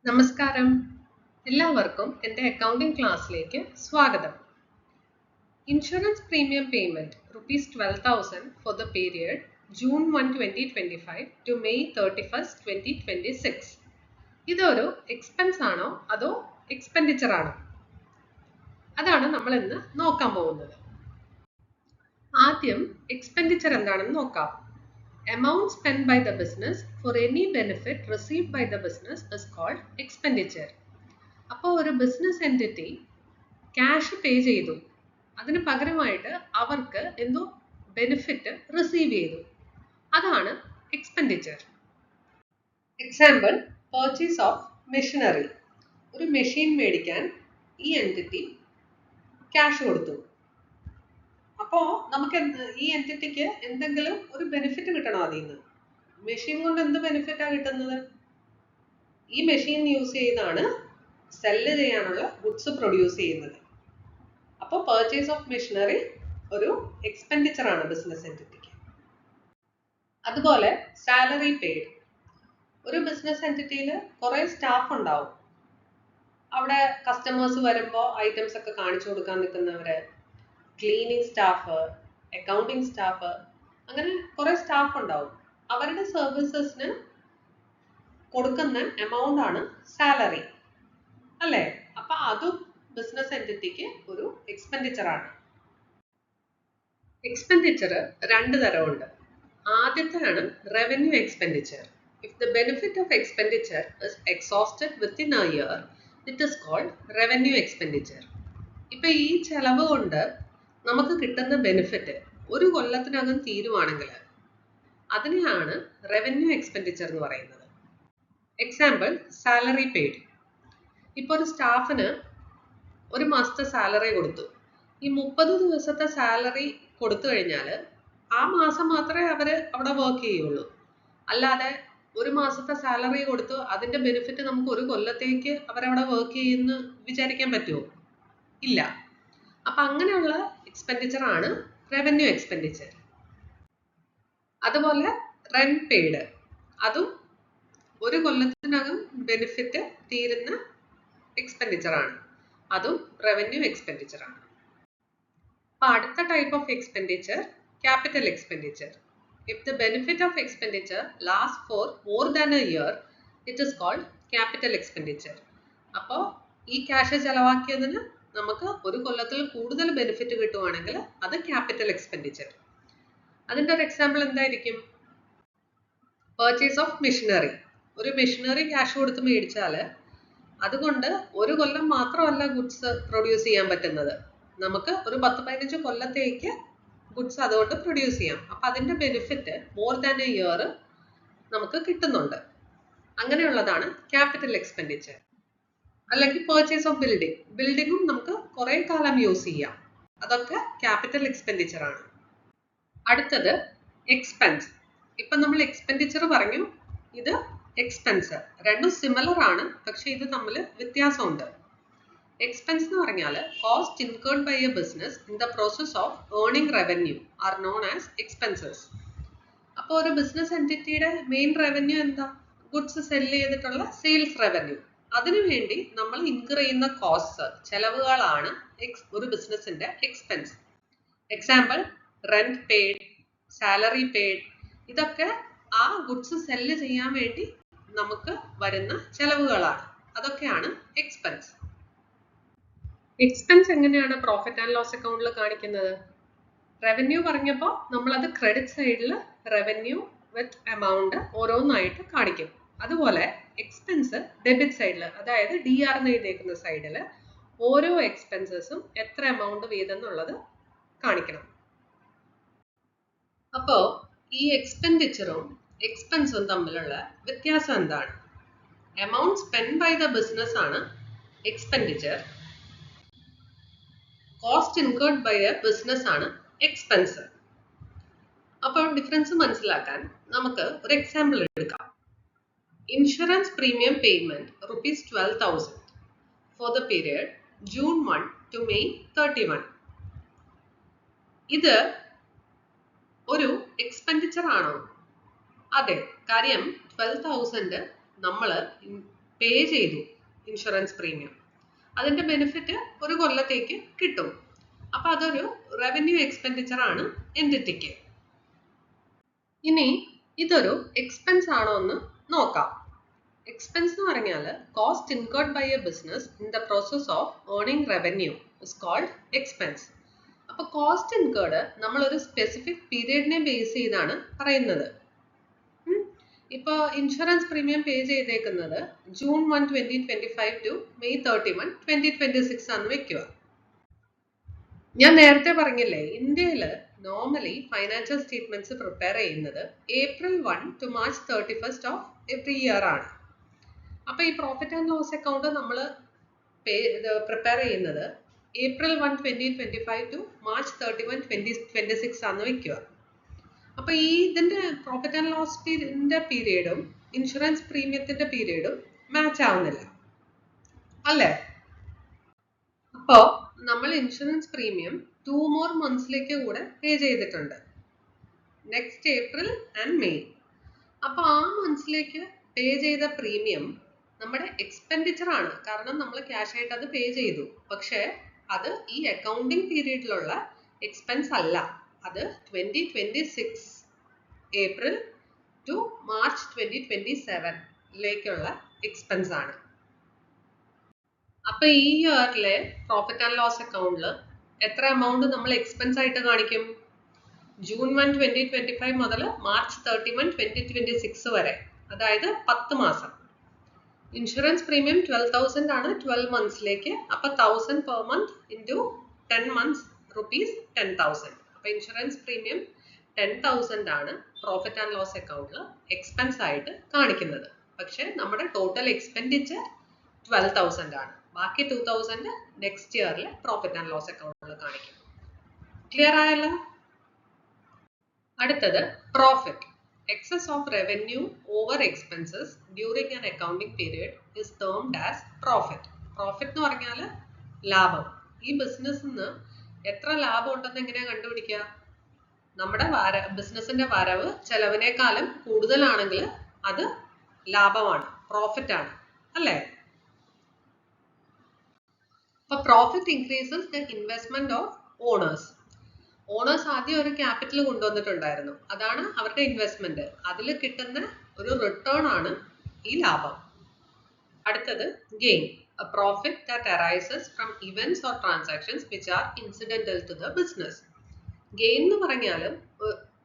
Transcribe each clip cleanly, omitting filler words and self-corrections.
നമസ്കാരം. എല്ലാവർക്കും എൻ്റെ അക്കൗണ്ടിംഗ് ക്ലാസ്സിലേക്ക് സ്വാഗതം. Insurance premium payment ₹12,000 for the period June 1, 2025 to May 31st, 2026. ഇതൊരു എക്സ്പെൻസ് ആണോ അതോ എക്സ്പെൻഡിച്ചർ ആണോ? അതാണ് നമ്മൾ ഇന്ന് നോക്കാൻ പോകുന്നത്. ആദ്യം എക്സ്പെൻഡിച്ചർ എന്താണെന്ന് നോക്കാം. Amount spent by the business for any benefit received by the business is called expenditure. അപ്പോൾ ഒരു ബിസിനസ് എൻറ്റിറ്റി ക്യാഷ് പേ ചെയ്തു, അതിന് പകരമായിട്ട് അവർക്ക് എന്തോ ബെനിഫിറ്റ് റിസീവ് ചെയ്തു, അതാണ് expenditure. Example, purchase of machinery. ഒരു മെഷീൻ മേടിക്കാൻ ഈ എൻറ്റിറ്റി ക്യാഷ് കൊടുത്തു. അപ്പോൾ നമുക്ക് ഈ എൻറ്റിറ്റിക്ക് എന്തെങ്കിലും ഒരു ബെനിഫിറ്റ് കിട്ടണം അതിൽ നിന്ന്. മെഷീൻ കൊണ്ട് എന്ത് ബെനിഫിറ്റാണ് കിട്ടുന്നത്? ഈ മെഷീൻ യൂസ് ചെയ്താണ് സെല്ല് ചെയ്യാനുള്ള ഗുഡ്സ് പ്രൊഡ്യൂസ് ചെയ്യുന്നത്. അപ്പോൾ പർച്ചേസ് ഓഫ് മെഷീനറി ഒരു എക്സ്പെൻഡിച്ചർ ആണ് ബിസിനസ് എൻറ്റിറ്റിക്ക്. അതുപോലെ സാലറി പെയ്ഡ്. ഒരു ബിസിനസ് എൻറ്റിറ്റിയിൽ കുറേ സ്റ്റാഫ് ഉണ്ടാവും. അവിടെ കസ്റ്റമേഴ്സ് വരുമ്പോൾ ഐറ്റംസ് ഒക്കെ കാണിച്ചു കൊടുക്കാൻ നിൽക്കുന്നവർ, ക്ലീനിങ് സ്റ്റാഫ്, അക്കൗണ്ടിങ് സ്റ്റാഫ്, അങ്ങനെ കുറേ സ്റ്റാഫ് ഉണ്ടാവും. അവരുടെ സർവീസസിന് കൊടുക്കുന്ന എമൗണ്ട് ആണ് സാലറി, അല്ലേ? അപ്പൊ അതും ബിസിനസ് എൻറ്റിറ്റിക്ക് ഒരു എക്സ്പെൻഡിച്ചർ ആണ്. എക്സ്പെൻഡിച്ചർ രണ്ട് തരമുണ്ട്. ആദ്യത്തെയാണ് revenue expenditure. If the benefit of expenditure is exhausted within a year, it is called revenue expenditure. ഇപ്പൊ ഈ ചെലവ് കൊണ്ട് നമുക്ക് കിട്ടുന്ന ബെനിഫിറ്റ് ഒരു കൊല്ലത്തിനകം തീരുവാണെങ്കിൽ അതിനെയാണ് റവന്യൂ എക്സ്പെൻഡിച്ചർ എന്ന് പറയുന്നത്. Example, salary paid. ഇപ്പോൾ ഒരു സ്റ്റാഫിന് ഒരു മാസത്തെ സാലറി കൊടുത്തു. ഈ 30 ദിവസത്തെ സാലറി കൊടുത്തു കഴിഞ്ഞാൽ ആ മാസം മാത്രമേ അവർ അവിടെ വർക്ക് ചെയ്യുള്ളൂ. അല്ലാതെ ഒരു മാസത്തെ സാലറി കൊടുത്തു അതിൻ്റെ ബെനിഫിറ്റ് നമുക്ക് ഒരു കൊല്ലത്തേക്ക് അവരവിടെ വർക്ക് ചെയ്യുമെന്ന് വിചാരിക്കാൻ പറ്റുമോ? ഇല്ല. അപ്പം അങ്ങനെയുള്ള എക്സ്പെൻഡിച്ചർ ആണ് റവന്യൂ എക്സ്പെൻഡിച്ചർ. അതുപോലെ റെന്റ് പെയ്ഡ്, അതും ഒരു കൊല്ലത്തിനകം ബെനിഫിറ്റ് തീരുന്ന എക്സ്പെൻഡിച്ചർ ആണ്, അതും റവന്യൂ എക്സ്പെൻഡിച്ചർ ആണ്. അപ്പോൾ അടുത്ത type of expenditure capital expenditure. If the benefit of expenditure last for more than a year, it is called capital expenditure. അപ്പോൾ ഈ ക്യാഷ് ചെലവാക്കിയതിന് നമുക്ക് ഒരു കൊല്ലത്തിൽ കൂടുതൽ ബെനിഫിറ്റ് കിട്ടുവാണെങ്കിൽ അത് ക്യാപിറ്റൽ എക്സ്പെൻഡിച്ചർ. അതിൻ്റെ ഒരു എക്സാമ്പിൾ എന്തായിരിക്കും? Purchase of machinery. ഒരു മെഷീനറി ക്യാഷ് കൊടുത്ത് മേടിച്ചാൽ അതുകൊണ്ട് ഒരു കൊല്ലം മാത്രമല്ല ഗുഡ്സ് പ്രൊഡ്യൂസ് ചെയ്യാൻ പറ്റുന്നത്, നമുക്ക് ഒരു 10-15 കൊല്ലത്തേക്ക് ഗുഡ്സ് അതുകൊണ്ട് പ്രൊഡ്യൂസ് ചെയ്യാം. അപ്പം അതിൻ്റെ benefit more than a year നമുക്ക് കിട്ടുന്നുണ്ട്. അങ്ങനെയുള്ളതാണ് ക്യാപിറ്റൽ എക്സ്പെൻഡിച്ചർ. അല്ലെങ്കിൽ പർച്ചേസ് ഓഫ് ബിൽഡിംഗ്. ബിൽഡിങ്ങും നമുക്ക് കുറേ കാലം യൂസ് ചെയ്യാം, അതൊക്കെ ക്യാപിറ്റൽ എക്സ്പെൻഡിച്ചർ ആണ്. അടുത്തത് എക്സ്പെൻസ്. ഇപ്പം നമ്മൾ എക്സ്പെൻഡിച്ചർ പറഞ്ഞു, ഇത് എക്സ്പെൻസ്. രണ്ടും സിമിലർ ആണ്, പക്ഷെ ഇത് തമ്മിൽ വ്യത്യാസമുണ്ട്. എക്സ്പെൻസ് എന്ന് പറഞ്ഞാൽ cost incurred by a business in the process of earning revenue are known as expenses. അപ്പോൾ ഒരു ബിസിനസ് എൻറ്റിറ്റിയുടെ മെയിൻ റവന്യൂ എന്താ? ഗുഡ്സ് സെല് ചെയ്തിട്ടുള്ള സെയിൽസ് റവന്യൂ. അതിനുവേണ്ടി നമ്മൾ ഇൻകർ ചെയ്യുന്ന കോസ്റ്റ്, ചെലവുകളാണ് ഒരു ബിസിനസിന്റെ expense. Example, rent paid, salary paid, ഇതൊക്കെ ആ ഗുഡ്സ് സെല്ല് ചെയ്യാൻ വേണ്ടി നമുക്ക് വരുന്ന ചെലവുകളാണ്. അതൊക്കെയാണ് എക്സ്പെൻസ്. എക്സ്പെൻസ് എങ്ങനെയാണ് പ്രോഫിറ്റ് ആൻഡ് ലോസ് അക്കൗണ്ടിൽ കാണിക്കുന്നത്? റവന്യൂ പറഞ്ഞപ്പോൾ നമ്മളത് ക്രെഡിറ്റ് സൈഡിൽ റവന്യൂ വിത്ത് എമൗണ്ട് ഓരോന്നായിട്ട് കാണിക്കും. അതുപോലെ എക്സ്പെൻസ് ഡെബിറ്റ് സൈഡിൽ, അതായത് DR എന്ന് എഴുതിയേക്കുന്ന സൈഡിൽ ഓരോ എക്സ്പെൻസസും എത്ര എമൗണ്ട് വീതം എന്നുള്ളത് കാണിക്കണം. അപ്പോൾ ഈ എക്സ്പെൻഡിച്ചറും എക്സ്പെൻസും തമ്മിലുള്ള വ്യത്യാസം എന്താണ്? Amount spend by the business ആണ് expenditure, cost incurred by a business ആണ് എക്സ്പെൻസ്. അപ്പോൾ ഡിഫറൻസ് മനസ്സിലാക്കാൻ നമുക്ക് ഒരു എക്സാമ്പിൾ എടുക്കാം. Insurance premium payment ₹12,000 for the period June 1 to May 31. ഇത് ഒരു എക്സ്പെൻഡിച്ചർ ആണോ? അതെ. കാര്യം 12,000 നമ്മൾ പേ ചെയ്തു ഇൻഷുറൻസ് പ്രീമിയം, അതിന്റെ ബെനിഫിറ്റ് ഒരു കൊല്ലത്തേക്ക് കിട്ടും. അപ്പൊ അതൊരു റവന്യൂ എക്സ്പെൻഡിച്ചർ ആണ് എൻറ്റിറ്റിക്ക്. ഇനി ഇതൊരു എക്സ്പെൻസ് ആണോ എന്ന് നോക്കാം. എക്സ്പെൻസ് എന്ന് പറഞ്ഞാൽ cost incurred by a business in the process of earning revenue is called expense. അപ്പൊ കോസ്റ്റ് ഇൻകേർഡ് നമ്മൾ ഒരു സ്പെസിഫിക് പീരിയഡിനെ ബേസ് ചെയ്താണ് പറയുന്നത്. ഇപ്പൊ ഇൻഷുറൻസ് പ്രീമിയം പേ ചെയ്തേക്കുന്നത് June 1, 2025 ടു May 31, 2026 ആണെന്ന് വെക്കുക. ഞാൻ നേരത്തെ പറഞ്ഞില്ലേ, ഇന്ത്യയിൽ നോർമലി ഫൈനാൻഷ്യൽ സ്റ്റേറ്റ്മെന്റ്സ് പ്രിപ്പയർ ചെയ്യുന്നത് April 1 to March 31st of every year ആണ്. അപ്പൊ ഈ പ്രോഫിറ്റ് ആൻഡ് ലോസ് അക്കൗണ്ട് നമ്മൾ പ്രിപ്പയർ ചെയ്യുന്നത് April 1, 2025 ടു March 31, 2026 ആണെന്ന് വെക്കുക. അപ്പൊ ഈ ഇതിന്റെ പ്രോഫിറ്റ് ആൻഡ് ലോസ് പീരീഡും ഇൻഷുറൻസ് പ്രീമിയത്തിന്റെ പീരീഡും മാച്ച് ആവുന്നില്ല അല്ലേ? അപ്പോ നമ്മൾ ഇൻഷുറൻസ് പ്രീമിയം 2 more monthsലേക്ക് കൂടെ പേ ചെയ്തിട്ടുണ്ട്, നെക്സ്റ്റ് ഏപ്രിൽ ആൻഡ് മെയ്. അപ്പൊ ആ മന്ത്സിലേക്ക് പേ ചെയ്ത പ്രീമിയം നമ്മുടെ എക്സ്പെൻഡിച്ചർ ആണ്, കാരണം നമ്മൾ ക്യാഷ് ആയിട്ട് അത് പേ ചെയ്തു. പക്ഷെ അത് ഈ അക്കൗണ്ടിങ് പീരീഡിലുള്ള എക്സ്പെൻസ് അല്ല, അത് 2026 ഏപ്രിൽ ടു മാർച്ച് 2027 എക്സ്പെൻസ് ആണ്. അപ്പൊ ഈ ഇയറിലെ പ്രോഫിറ്റ് ആൻഡ് ലോസ് അക്കൗണ്ടിൽ എത്ര എമൗണ്ട് നമ്മൾ എക്സ്പെൻസ് ആയിട്ട് കാണിക്കും? June 1, 2025 മുതൽ March 31, 2026 വരെ, അതായത് 10 മാസം. ഇൻഷുറൻസ് പ്രീമിയം 12,000 ആണ് 12 മന്ത്സിലേക്ക്. അപ്പൊ 1000 per month into 10 months rupees 10,000. അപ്പൊ ഇൻഷുറൻസ് പ്രീമിയം 10,000 ആണ് പ്രോഫിറ്റ് ആൻഡ് ലോസ് അക്കൗണ്ടിൽ എക്സ്പെൻസ് ആയിട്ട് കാണിക്കുന്നത്. പക്ഷെ നമ്മുടെ ടോട്ടൽ എക്സ്പെൻഡിച്ചർ 12,000 ആണ്. ബാക്കി 2,000 നെക്സ്റ്റ് ഇയറിൽ പ്രോഫിറ്റ് ആൻഡ് ലോസ് അക്കൗണ്ടിൽ കാണിക്കും. ക്ലിയർ ആയല്ലോ? അടുത്തത് profit. Excess of revenue over expenses during an accounting period is termed as profit. Profit എന്ന് പറഞ്ഞാൽ ലാഭം. ഈ ബിസിനസ്സിന് എത്ര ലാഭം ഉണ്ടെന്ന് എങ്ങനെയാ കണ്ടുപിടിക്കുക? നമ്മുടെ ബിസിനസിന്റെ വരവ് ചെലവിനേക്കാളും കൂടുതലാണെങ്കിൽ അത് ലാഭമാണ്, പ്രോഫിറ്റ് ആണ് അല്ലേ? അപ്പൊ profit increases the investment of owners. Owners ആദ്യം ഒരു ക്യാപിറ്റൽ കൊണ്ടുവന്നിട്ടുണ്ടായിരുന്നു, അതാണ് അവരുടെ ഇൻവെസ്റ്റ്മെന്റ്. അതിൽ കിട്ടുന്ന ഒരു റിട്ടേൺ ആണ് ഈ ലാഭം. അടുത്തത് gain, a profit that arises from events or transactions which are incidental to the business. Gain എന്ന് പറഞ്ഞാലും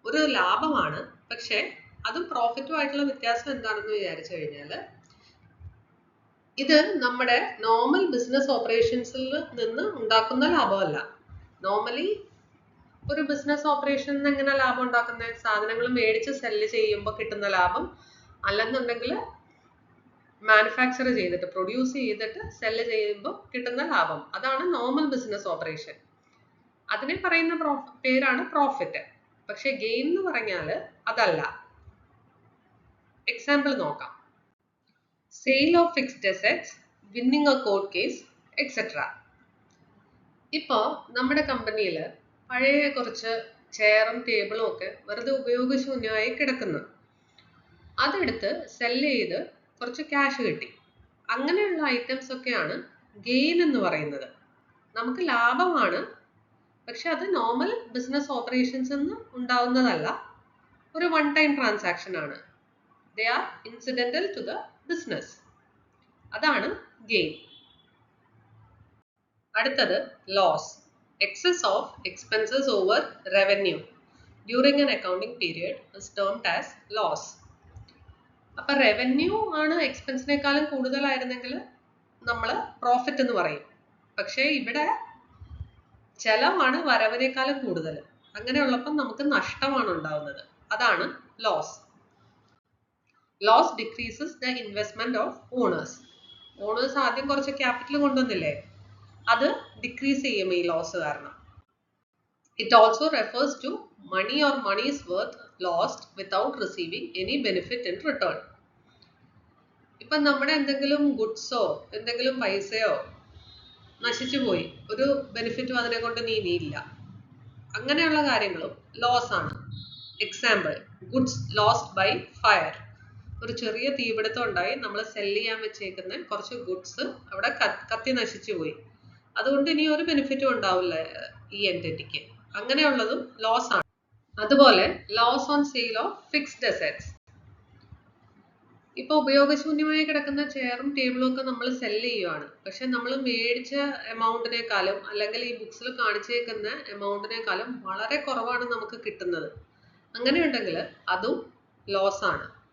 ഒരു ലാഭമാണ്, പക്ഷെ അതും പ്രോഫിറ്റുമായിട്ടുള്ള വ്യത്യാസം എന്താണെന്ന് വിചാരിച്ചു കഴിഞ്ഞാൽ, ഇത് നമ്മുടെ നോർമൽ ബിസിനസ് ഓപ്പറേഷൻസിൽ നിന്ന് ഉണ്ടാക്കുന്ന ലാഭമല്ല. നോർമലി ഒരു ബിസിനസ് ഓപ്പറേഷനിൽ എങ്ങനെ ലാഭം ഉണ്ടാക്കുന്നത്? സാധനങ്ങൾ മേടിച്ച് സെല്ല് ചെയ്യുമ്പോൾ കിട്ടുന്ന ലാഭം, അല്ലെന്നുണ്ടെങ്കിൽ മാനുഫാക്ചർ ചെയ്തിട്ട് പ്രൊഡ്യൂസ് ചെയ്തിട്ട് സെല്ല് ചെയ്യുമ്പോൾ കിട്ടുന്ന ലാഭം, അതാണ് നോർമൽ ബിസിനസ് ഓപ്പറേഷൻ. അതിനെ പറയുന്ന പേരാണ് പ്രോഫിറ്റ്. പക്ഷെ ഗെയിൻ എന്ന് പറഞ്ഞാൽ അതല്ല. എക്സാമ്പിൾ നോക്കാം. Sale of fixed assets, winning A court case, etcetera. ഇപ്പോ നമ്മുടെ കമ്പനിയിൽ പഴയ കുറച്ച് ചെയറും ടേബിളും ഒക്കെ വെറുതെ ഉപയോഗശൂന്യമായി കിടക്കുന്നു. അതെടുത്ത് സെല്ല് ചെയ്ത് കുറച്ച് ക്യാഷ് കിട്ടി. അങ്ങനെയുള്ള ഐറ്റംസ് ഒക്കെയാണ് ഗെയിൻ എന്ന് പറയുന്നത്. നമുക്ക് ലാഭമാണ്, പക്ഷെ അത് നോർമൽ ബിസിനസ് ഓപ്പറേഷൻസ് നിന്ന് ഉണ്ടാവുന്നതല്ല, ഒരു വൺ ടൈം ട്രാൻസാക്ഷൻ ആണ്. They are incidental to the business. അതാണ് ഗെയിൻ. അടുത്തത് loss. Excess of expenses over revenue during an accounting period is termed as loss. അപ്പൊ റവന്യൂ ആണ് എക്സ്പെൻസിനേക്കാളും കൂടുതലായിരുന്നെങ്കിൽ നമ്മൾ പ്രോഫിറ്റ് എന്ന് പറയും. പക്ഷേ ഇവിടെ ചെലവാണ് വരവിനേക്കാളും കൂടുതൽ. അങ്ങനെയുള്ളപ്പോൾ നമുക്ക് നഷ്ടമാണ് ഉണ്ടാവുന്നത്, അതാണ് loss. Loss decreases the investment of owners. Owners ആദ്യം കുറച്ച് ക്യാപിറ്റൽ കൊണ്ടുവന്നില്ലേ, അത് ഡിക്രീസ് ചെയ്യും ഈ ലോസ് കാരണം. It also refers to money or money's worth lost without receiving any benefit in return. ഇപ്പം നമ്മുടെ എന്തെങ്കിലും ഗുഡ്സോ എന്തെങ്കിലും പൈസയോ നശിച്ചു പോയി, ഒരു ബെനിഫിറ്റും അതിനെ കൊണ്ട് ഇനിയില്ല, അങ്ങനെയുള്ള കാര്യങ്ങളും ലോസ് ആണ്. Example, goods lost by fire. ഒരു ചെറിയ തീപിടുത്തം ഉണ്ടായി, നമ്മൾ സെല് ചെയ്യാൻ വെച്ചേക്കുന്ന കുറച്ച് ഗുഡ്സ് അവിടെ കത്തി നശിച്ചു പോയി. അതുകൊണ്ട് ഇനി ഒരു ബെനിഫിറ്റും ഉണ്ടാവില്ല ഈ എൻറ്റിറ്റിക്ക്. അങ്ങനെയുള്ളതും ലോസ് ആണ്. അതുപോലെ loss on sale of fixed assets. ഇപ്പൊ ഉപയോഗശൂന്യമായി കിടക്കുന്ന ചെയറും ടേബിളും ഒക്കെ നമ്മൾ സെല് ചെയ്യുവാണ്. പക്ഷെ നമ്മൾ മേടിച്ച എമൗണ്ടിനേക്കാളും അല്ലെങ്കിൽ ഈ ബുക്സിൽ കാണിച്ചേക്കുന്ന എമൗണ്ടിനേക്കാളും വളരെ കുറവാണ് നമുക്ക് കിട്ടുന്നത്. അങ്ങനെയുണ്ടെങ്കിൽ അതും ലോസ് ആണ്.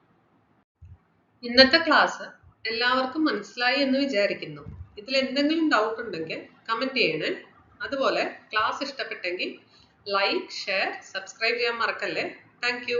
ഇന്നത്തെ ക്ലാസ് എല്ലാവർക്കും മനസ്സിലായി എന്ന് വിചാരിക്കുന്നു. ഇതിൽ എന്തെങ്കിലും ഡൗട്ട് ഉണ്ടെങ്കിൽ കമന്റ് ചെയ്യണേ. അതുപോലെ ക്ലാസ് ഇഷ്ടപ്പെട്ടെങ്കിൽ ലൈക്ക്, ഷെയർ, സബ്സ്ക്രൈബ് ചെയ്യാൻ മറക്കല്ലേ. Thank you.